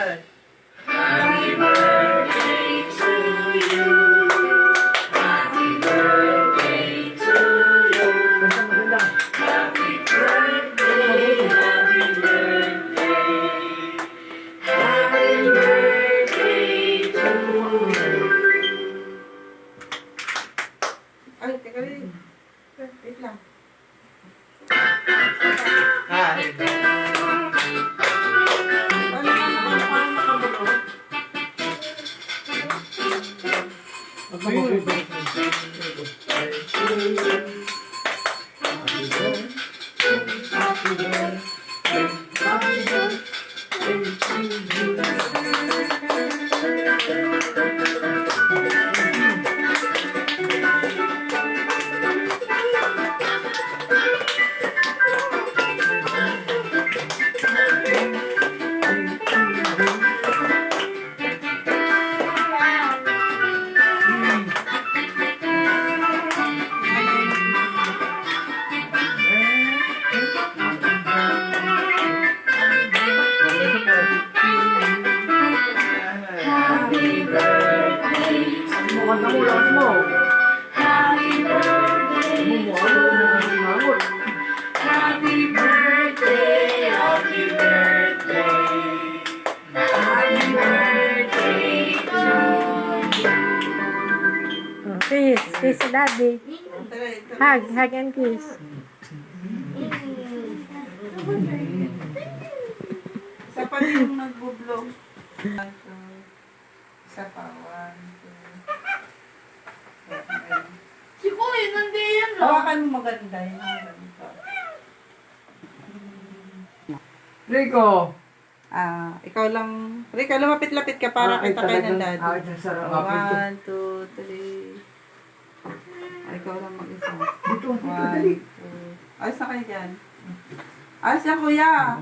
Happy birthday to you. Happy birthday to you. Happy birthday, happy birthday. Happy birthday to you. Ay, teka rin. Wait lang. Hi. Ano ka naman parang nakabulo? Happy birthday to you. Happy birthday to you. Happy birthday, happy birthday. Happy birthday to you. Kiss. Kiss si daddy. Hug. Hug and kiss. Isa pa rin yung nagbo-vlog. Isa pa. 1, 2. Si Kuya, nandiyan lang. Hawakan mo maganda yun. Maganda. Rico! Ikaw lang. Rico, lumapit-lapit ka para kita kayo ng daddy. Ito sarap. 1, 2, 3. Ikaw lang mag-isa. Dito, 1, 2. Ayos na kayo dyan. Ayos na kuya.